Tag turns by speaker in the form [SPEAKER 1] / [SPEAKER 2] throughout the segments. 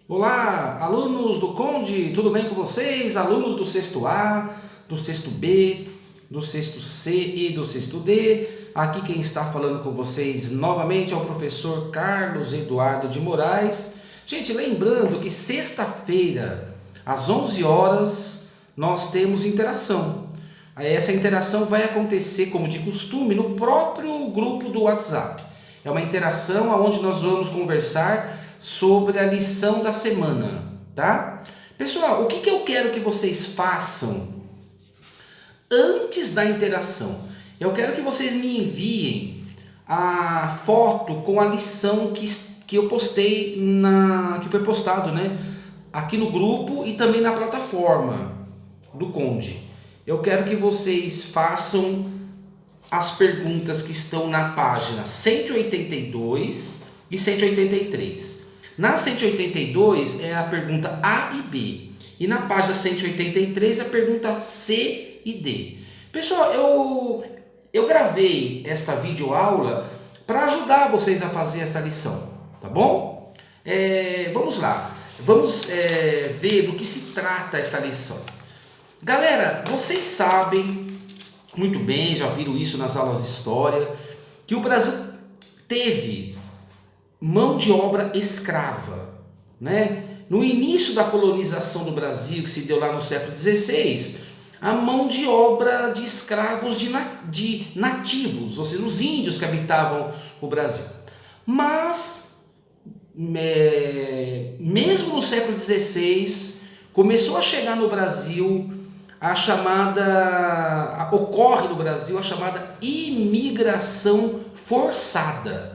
[SPEAKER 1] Olá, alunos do Conde, tudo bem com vocês? Alunos do sexto A, do sexto B, do sexto C e do sexto D. Aqui quem está falando com vocês novamente é o professor Carlos Eduardo de Moraes. Gente, lembrando que sexta-feira, às 11 horas, nós temos interação. Essa interação vai acontecer, como de costume, no próprio grupo do WhatsApp. É uma interação onde nós vamos conversar sobre a lição da semana, tá? Pessoal, o que eu quero que vocês façam antes da interação? Eu quero que vocês me enviem a foto com a lição que eu postei, que foi postado, né? Aqui no grupo e também na plataforma do Conde. Eu quero que vocês façam as perguntas que estão na página 182 e 183. Na 182 é a pergunta A e B. E na página 183 é a pergunta C e D. Pessoal, eu gravei esta videoaula para ajudar vocês a fazer essa lição, tá bom? Vamos lá. Vamos ver do que se trata essa lição. Galera, vocês sabem muito bem, já viram isso nas aulas de história, que o Brasil teve mão de obra escrava, né? No início da colonização do Brasil, que se deu lá no século XVI, a mão de obra de escravos de nativos, ou seja, os índios que habitavam o Brasil. Mas, mesmo no século XVI, começou a chegar no Brasil ocorre no Brasil a chamada imigração forçada.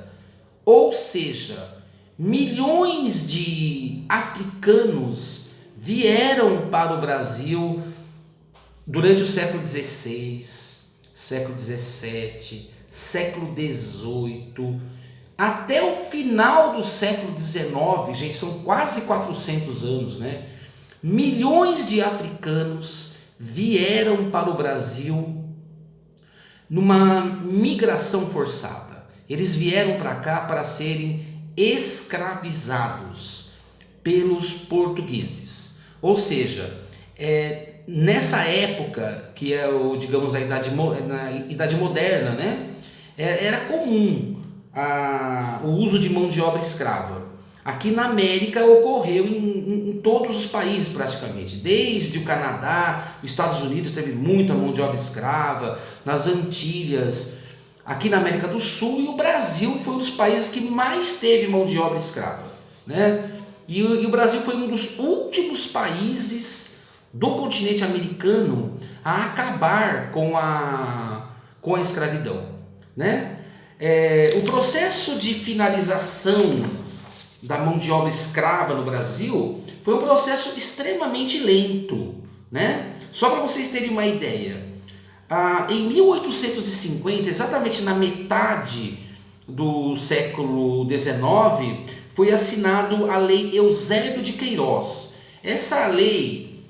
[SPEAKER 1] Ou seja, milhões de africanos vieram para o Brasil durante o século XVI, século XVII, século XVIII, até o final do século XIX, gente, são quase 400 anos, né? Milhões de africanos vieram para o Brasil numa migração forçada. Eles vieram para cá para serem escravizados pelos portugueses. Ou seja, nessa época, que é digamos, na idade moderna, né? Era comum o uso de mão de obra escrava. Aqui na América ocorreu em todos os países praticamente, desde o Canadá, os Estados Unidos teve muita mão de obra escrava, nas Antilhas, aqui na América do Sul, e o Brasil foi um dos países que mais teve mão de obra escrava, né? E o Brasil foi um dos últimos países do continente americano a acabar com a escravidão, né? O processo de finalização da mão de obra escrava no Brasil foi um processo extremamente lento, né? Só para vocês terem uma ideia, em 1850, exatamente na metade do século XIX, foi assinado a Lei Eusébio de Queiroz. Essa lei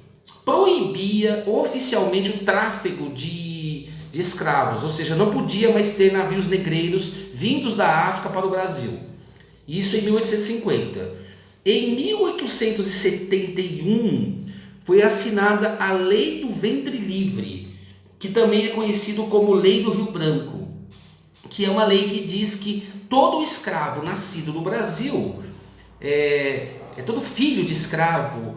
[SPEAKER 1] proibia oficialmente o tráfego de escravos, ou seja, não podia mais ter navios negreiros vindos da África para o Brasil. Isso em 1850. Em 1871 foi assinada a Lei do Ventre Livre, que também é conhecido como Lei do Rio Branco, que é uma lei que diz que todo escravo nascido no Brasil, todo filho de escravo,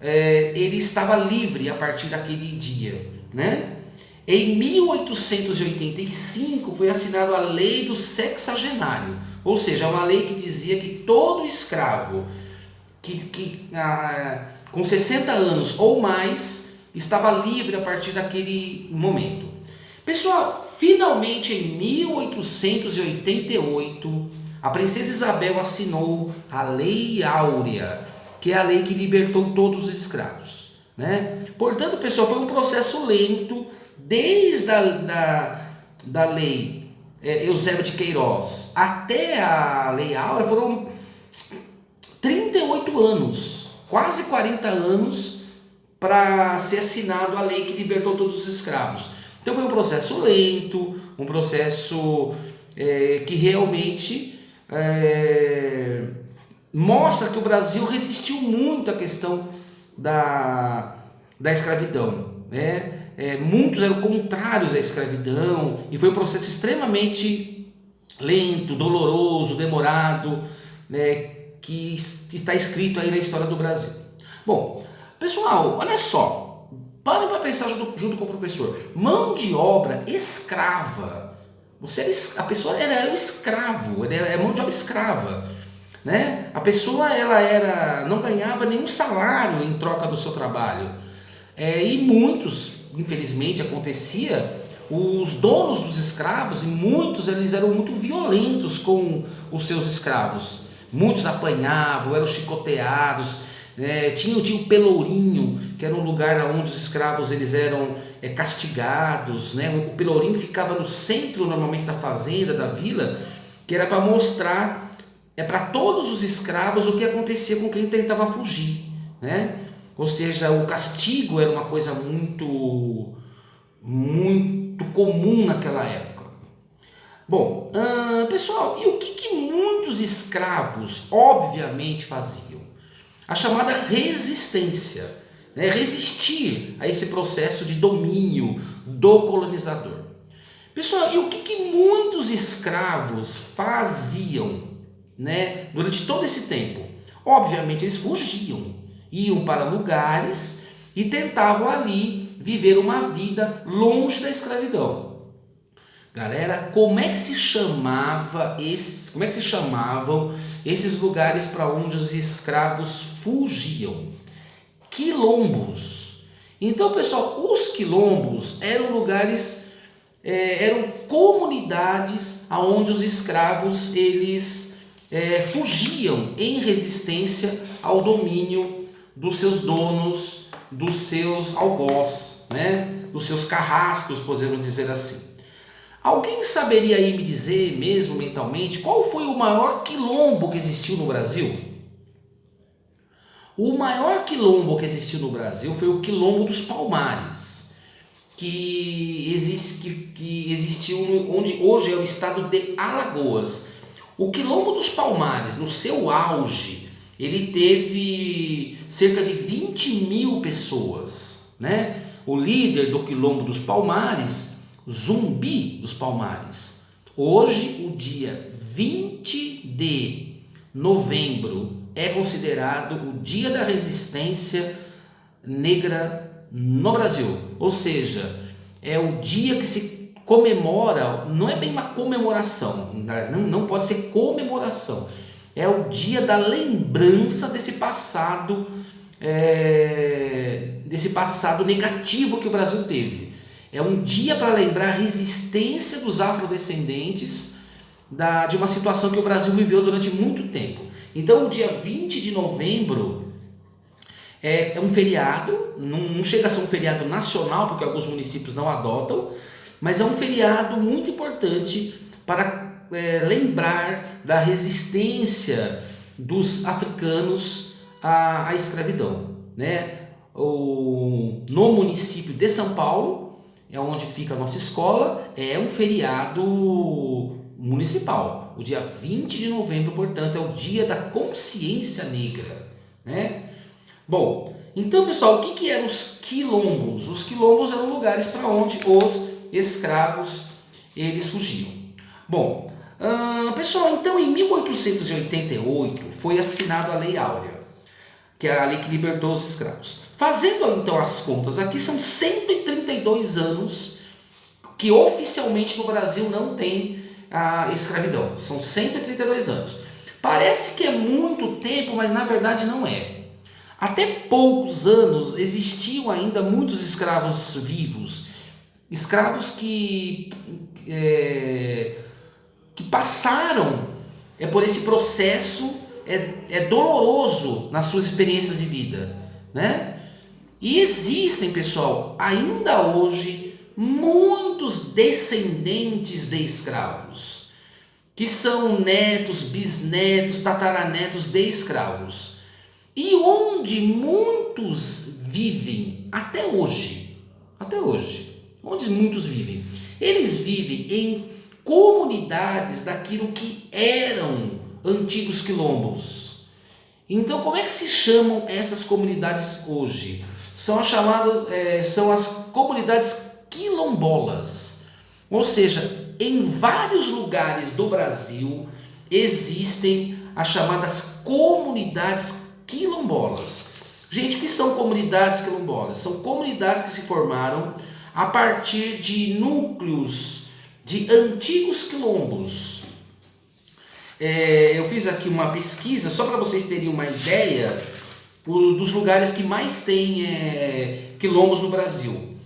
[SPEAKER 1] ele estava livre a partir daquele dia, né? Em 1885 foi assinada a Lei do Sexagenário, ou seja, uma lei que dizia que todo escravo com 60 anos ou mais estava livre a partir daquele momento. Pessoal, finalmente em 1888, a princesa Isabel assinou a Lei Áurea, que é a lei que libertou todos os escravos, né? Portanto, pessoal, foi um processo lento, desde da lei Eusébio de Queiroz até a Lei Áurea foram 38 anos, quase 40 anos para ser assinado a lei que libertou todos os escravos. Então foi um processo lento, um processo que realmente mostra que o Brasil resistiu muito à questão da escravidão, né? Muitos eram contrários à escravidão e foi um processo extremamente lento, doloroso, demorado, né, que está escrito aí na história do Brasil. Bom, pessoal, olha só, parem para pensar junto com o professor. Mão de obra escrava. A pessoa era um escravo, era mão de obra escrava, né? A pessoa não ganhava nenhum salário em troca do seu trabalho. E muitos, infelizmente, acontecia, os donos dos escravos, e muitos eles eram muito violentos com os seus escravos. Muitos apanhavam, eram chicoteados, tinha o pelourinho, que era um lugar onde os escravos eles eram castigados, né? O pelourinho ficava no centro normalmente da fazenda, da vila, que era para mostrar para todos os escravos o que acontecia com quem tentava fugir, né? Ou seja, o castigo era uma coisa muito comum naquela época. Bom, pessoal, e o que muitos escravos obviamente faziam? A chamada resistência, né? Resistir a esse processo de domínio do colonizador. Pessoal, e o que muitos escravos faziam, né, durante todo esse tempo? Obviamente eles fugiam, iam para lugares e tentavam ali viver uma vida longe da escravidão. Galera, como é que se chamavam esses lugares para onde os escravos fugiam? Quilombos. Então, pessoal, os quilombos eram lugares, eram comunidades onde os escravos eles fugiam em resistência ao domínio dos seus donos, dos seus algoz, né? Dos seus carrascos, podemos dizer assim. Alguém saberia aí me dizer, mesmo mentalmente, qual foi o maior quilombo que existiu no Brasil? O maior quilombo que existiu no Brasil foi o Quilombo dos Palmares, que existiu onde hoje é o estado de Alagoas. O Quilombo dos Palmares, no seu auge, ele teve cerca de 20 mil pessoas, né? O líder do Quilombo dos Palmares, Zumbi dos Palmares. Hoje, o dia 20 de novembro é considerado o Dia da Resistência Negra no Brasil. Ou seja, é o dia que se comemora, não é bem uma comemoração, não pode ser comemoração, é o dia da lembrança desse passado negativo que o Brasil teve. É um dia para lembrar a resistência dos afrodescendentes de uma situação que o Brasil viveu durante muito tempo. Então, o dia 20 de novembro é um feriado, não chega a ser um feriado nacional, porque alguns municípios não adotam, mas é um feriado muito importante para lembrar da resistência dos africanos à escravidão, né? No município de São Paulo, é onde fica a nossa escola, é um feriado municipal. O dia 20 de novembro, portanto, é o dia da consciência negra, né? Bom, então, pessoal, o que eram os quilombos? Os quilombos eram lugares para onde os escravos eles fugiam. Bom, pessoal, então em 1888 foi assinada a Lei Áurea, que é a lei que libertou os escravos. Fazendo então as contas aqui, são 132 anos que oficialmente no Brasil não tem a escravidão. São 132 anos. Parece que é muito tempo, mas na verdade não é. Até poucos anos existiam ainda muitos escravos vivos. Escravos que passaram por esse processo doloroso nas suas experiências de vida, né? E existem, pessoal, ainda hoje, muitos descendentes de escravos, que são netos, bisnetos, tataranetos de escravos, e onde muitos vivem até hoje, onde muitos vivem, eles vivem em comunidades daquilo que eram antigos quilombos. Então, como é que se chamam essas comunidades hoje? São as chamadas, são as comunidades quilombolas. Ou seja, em vários lugares do Brasil existem as chamadas comunidades quilombolas. Gente, o que são comunidades quilombolas? São comunidades que se formaram a partir de núcleos de antigos quilombos. Eu fiz aqui uma pesquisa só para vocês terem uma ideia dos lugares que mais tem quilombos no Brasil,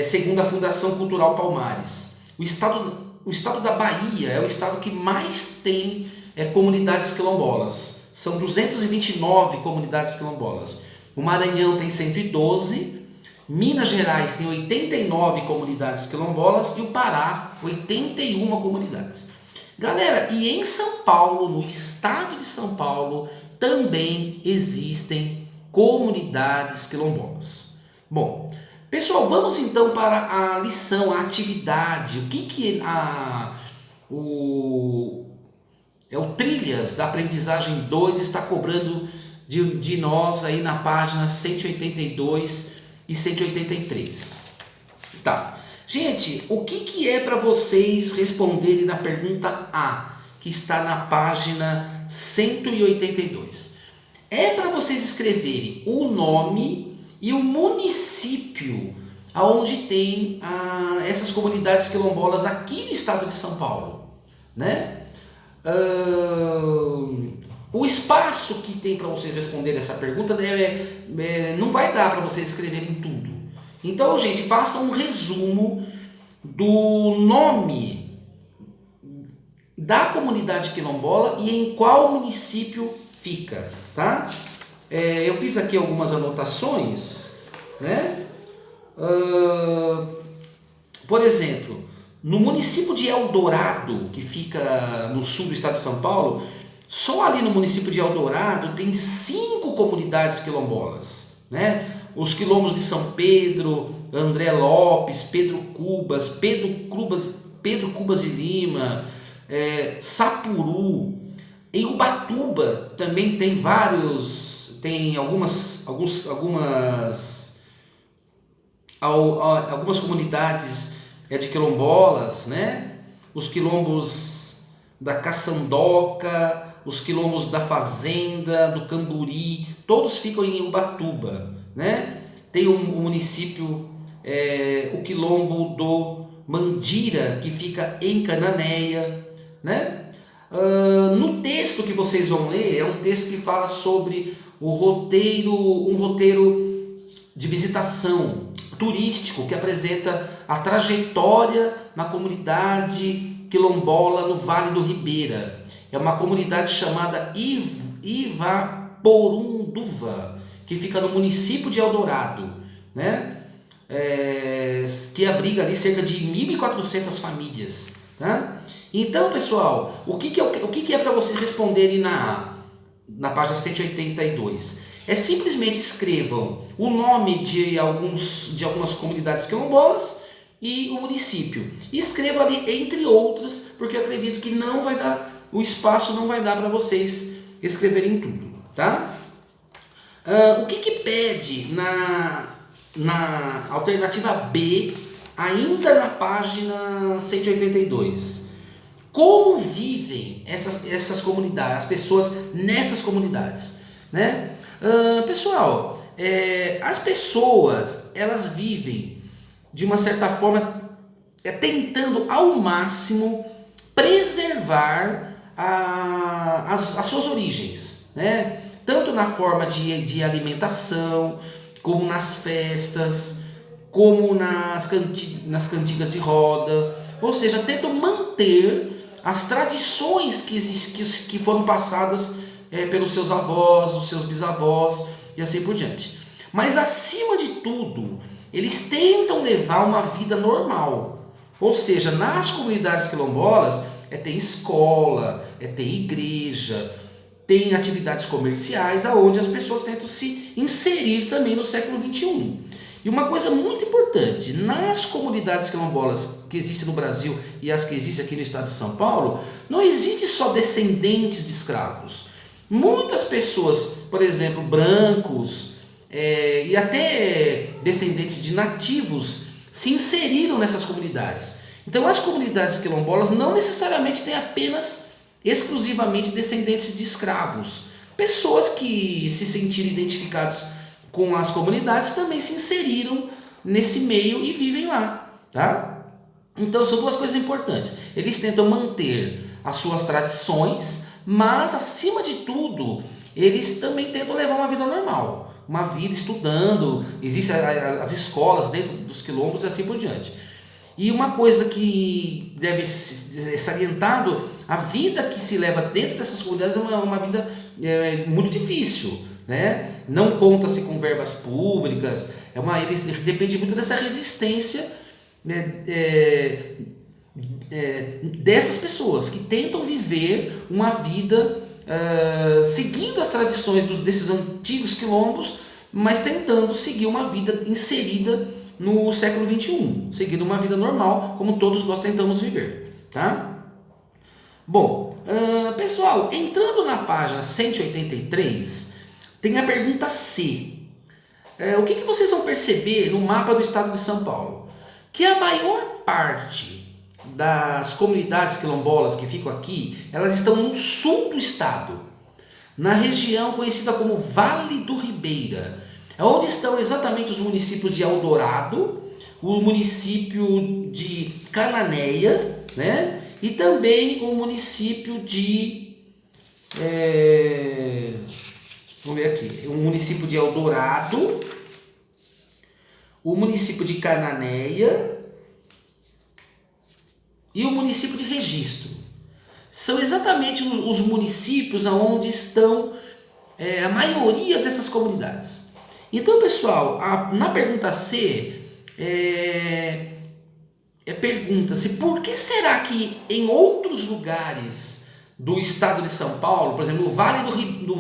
[SPEAKER 1] segundo a Fundação Cultural Palmares. O estado da Bahia é o estado que mais tem comunidades quilombolas. São 229 comunidades quilombolas. O Maranhão tem 112, Minas Gerais tem 89 comunidades quilombolas e o Pará 81 comunidades. Galera, e em São Paulo, no estado de São Paulo, também existem comunidades quilombolas. Bom, pessoal, vamos então para a lição, a atividade. O que o Trilhas da Aprendizagem 2 está cobrando de nós aí na página 182 e 183. Tá. Gente, o que é para vocês responderem na pergunta A, que está na página 182? É para vocês escreverem o nome e o município aonde tem essas comunidades quilombolas aqui no estado de São Paulo, né? O espaço que tem para vocês responderem essa pergunta não vai dar para vocês escreverem tudo. Então, gente, façam um resumo do nome da comunidade quilombola e em qual município fica, tá? Eu fiz aqui algumas anotações, né? Por exemplo, no município de Eldorado, que fica no sul do estado de São Paulo, só ali no município de Eldorado tem 5 comunidades quilombolas, né? Os quilombos de São Pedro, André Lopes, Pedro Cubas de Lima, Sapuru. Em Ubatuba também tem algumas comunidades de quilombolas, né? Os quilombos da Caçandoca, os quilombos da Fazenda, do Camburi, todos ficam em Ubatuba, né? Tem o município, o quilombo do Mandira, que fica em Cananéia, né? No texto que vocês vão ler, é um texto que fala sobre um roteiro de visitação turístico que apresenta a trajetória na comunidade quilombola no Vale do Ribeira. É uma comunidade chamada Ivaporunduva, que fica no município de Eldorado, né? Que abriga ali cerca de 1.400 famílias, tá? Então, pessoal, o que é para vocês responderem na página 182? Simplesmente escrevam o nome de algumas comunidades quilombolas e o município. E escrevam ali entre outras, porque eu acredito que não vai dar, o espaço não vai dar para vocês escreverem tudo, tá? O que pede na alternativa B, ainda na página 182? Como vivem essas comunidades, as pessoas nessas comunidades, né? Pessoal, as pessoas, elas vivem de uma certa forma tentando ao máximo preservar as suas origens, né? Tanto na forma de alimentação, como nas festas, como nas cantigas de roda, ou seja, tentam manter as tradições que foram passadas pelos seus avós, os seus bisavós e assim por diante. Mas acima de tudo, eles tentam levar uma vida normal, ou seja, nas comunidades quilombolas tem escola, tem igreja, tem atividades comerciais aonde as pessoas tentam se inserir também no século XXI. E uma coisa muito importante, nas comunidades quilombolas que existem no Brasil e as que existem aqui no estado de São Paulo, não existe só descendentes de escravos. Muitas pessoas, por exemplo, brancos e até descendentes de nativos se inseriram nessas comunidades. Então as comunidades quilombolas não necessariamente têm apenas exclusivamente descendentes de escravos. Pessoas que se sentiram identificados com as comunidades também se inseriram nesse meio e vivem lá, tá? Então são duas coisas importantes. Eles tentam manter as suas tradições, mas acima de tudo, eles também tentam levar uma vida normal, uma vida estudando. Existem as escolas dentro dos quilombos e assim por diante. E uma coisa que deve ser salientado, a vida que se leva dentro dessas comunidades é uma vida muito difícil, né? Não conta-se com verbas públicas, eles dependem muito dessa resistência, né, dessas pessoas que tentam viver uma vida seguindo as tradições desses antigos quilombos, mas tentando seguir uma vida inserida no século XXI, seguindo uma vida normal, como todos nós tentamos viver, tá? Bom, pessoal, entrando na página 183, tem a pergunta C. O que vocês vão perceber no mapa do estado de São Paulo? Que a maior parte das comunidades quilombolas que ficam aqui, elas estão no sul do estado, na região conhecida como Vale do Ribeira, onde estão exatamente os municípios de Eldorado, o município de Cananéia, né? E também o município de... vamos ver aqui, o município de Eldorado, o município de Cananéia e o município de Registro. São exatamente os municípios onde estão a maioria dessas comunidades. Então, pessoal, na pergunta C, pergunta-se por que será que em outros lugares do estado de São Paulo, por exemplo, no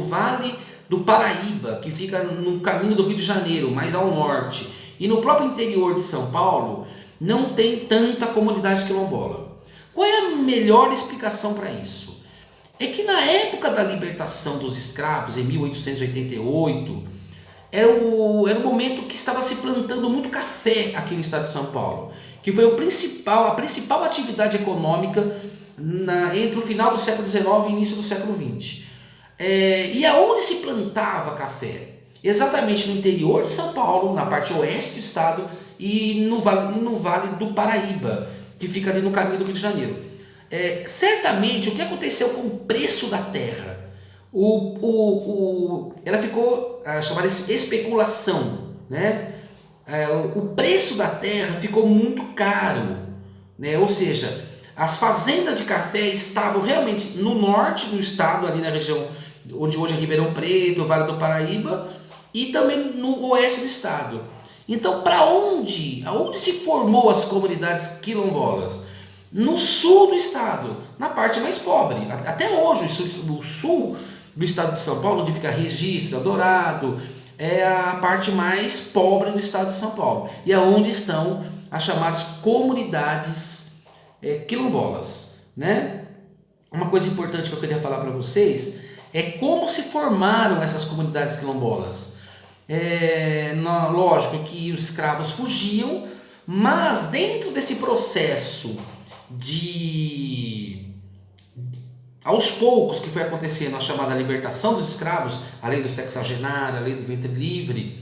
[SPEAKER 1] Vale do Paraíba, que fica no caminho do Rio de Janeiro, mais ao norte, e no próprio interior de São Paulo, não tem tanta comunidade quilombola? Qual é a melhor explicação para isso? É que na época da libertação dos escravos, em 1888, era o momento que estava se plantando muito café aqui no estado de São Paulo, que foi a principal atividade econômica entre o final do século XIX e início do século XX. E aonde se plantava café? Exatamente no interior de São Paulo, na parte oeste do estado, e no Vale do Paraíba, que fica ali no caminho do Rio de Janeiro. Certamente, o que aconteceu com o preço da terra? Ela ficou chamada de especulação, né? O preço da terra ficou muito caro, né? Ou seja, as fazendas de café estavam realmente no norte do estado, ali na região onde hoje é Ribeirão Preto, Vale do Paraíba, e também no oeste do estado. Então, aonde se formou as comunidades quilombolas? No sul do estado, na parte mais pobre. Até hoje, o sul do estado de São Paulo, onde fica Registro, Eldorado, é a parte mais pobre do estado de São Paulo. E é onde estão as chamadas comunidades quilombolas, né? Uma coisa importante que eu queria falar para vocês é como se formaram essas comunidades quilombolas. Lógico que os escravos fugiam, mas dentro desse processo aos poucos que foi acontecendo a chamada libertação dos escravos, a lei do sexagenário, a lei do ventre livre,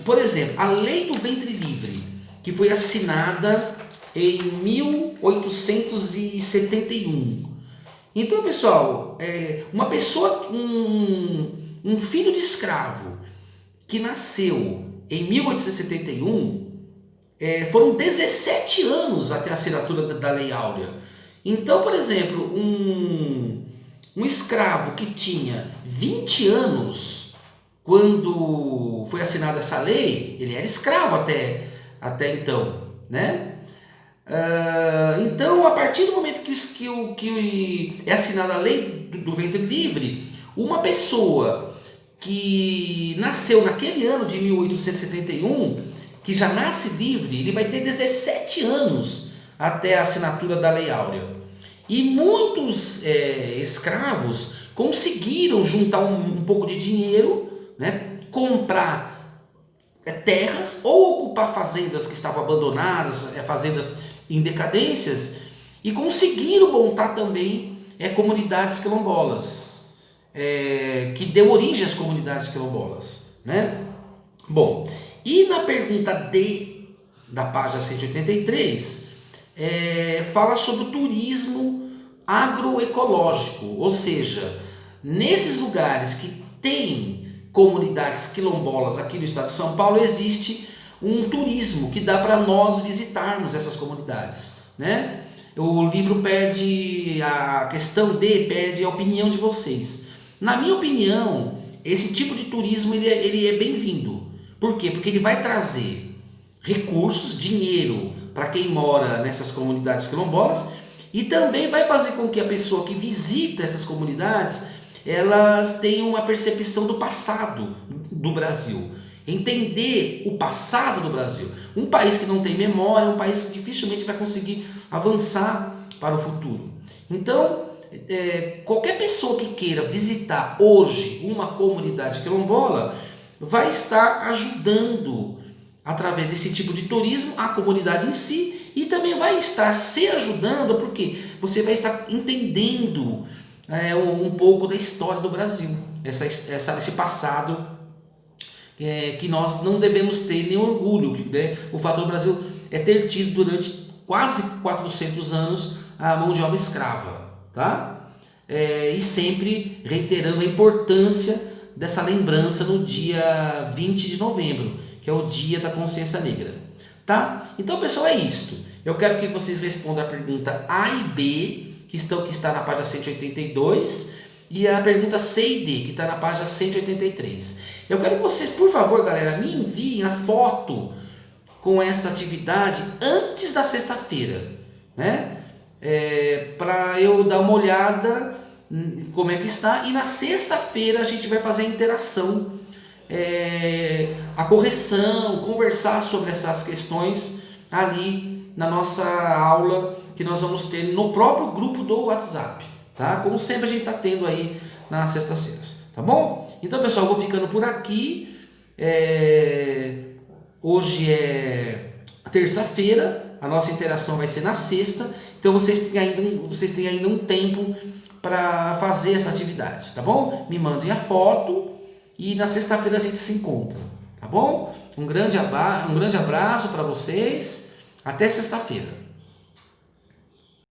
[SPEAKER 1] por exemplo, a lei do ventre livre, que foi assinada em 1871. Então, pessoal, uma pessoa, um filho de escravo que nasceu em 1871, foram 17 anos até a assinatura da Lei Áurea. Então, por exemplo, um escravo que tinha 20 anos quando foi assinada essa lei, ele era escravo até então, né? Então, a partir do momento que é assinada a lei do ventre livre, uma pessoa que nasceu naquele ano de 1871, que já nasce livre, ele vai ter 17 anos até a assinatura da Lei Áurea. E muitos escravos conseguiram juntar um pouco de dinheiro, né, comprar terras ou ocupar fazendas que estavam abandonadas, fazendas em decadências, e conseguiram montar também comunidades quilombolas, que deu origem às comunidades quilombolas, né? Bom, e na pergunta D da página 183, fala sobre o turismo agroecológico, ou seja, nesses lugares que tem comunidades quilombolas aqui no estado de São Paulo, existe um turismo que dá para nós visitarmos essas comunidades, né? O livro pede, a questão D pede a opinião de vocês. Na minha opinião, esse tipo de turismo ele é bem-vindo. Por quê? Porque ele vai trazer recursos, dinheiro para quem mora nessas comunidades quilombolas, e também vai fazer com que a pessoa que visita essas comunidades, elas tenham uma percepção do passado do Brasil, entender o passado do Brasil. Um país que não tem memória é um país que dificilmente vai conseguir avançar para o futuro. Então, qualquer pessoa que queira visitar hoje uma comunidade quilombola vai estar ajudando, através desse tipo de turismo, a comunidade em si, e também vai estar se ajudando, porque você vai estar entendendo um pouco da história do Brasil, esse passado que nós não devemos ter nem orgulho, né? O fato do Brasil ter tido durante quase 400 anos a mão de obra escrava, tá? E sempre reiterando a importância dessa lembrança no dia 20 de novembro, que é o Dia da Consciência Negra, tá? Então, pessoal, é isto. Eu quero que vocês respondam a pergunta A e B, que está na página 182, e a pergunta C e D, que está na página 183. Eu quero que vocês, por favor, galera, me enviem a foto com essa atividade antes da sexta-feira, né? Para eu dar uma olhada como é que está, e na sexta-feira a gente vai fazer a interação, a correção, conversar sobre essas questões ali na nossa aula que nós vamos ter no próprio grupo do WhatsApp, tá? Como sempre a gente está tendo aí nas sextas-feiras, tá bom? Então, pessoal, eu vou ficando por aqui. Hoje é terça-feira, a nossa interação vai ser na sexta, então vocês têm ainda um tempo para fazer essa atividade, tá bom? Me mandem a foto e na sexta-feira a gente se encontra, tá bom? Um grande abraço para vocês, até sexta-feira.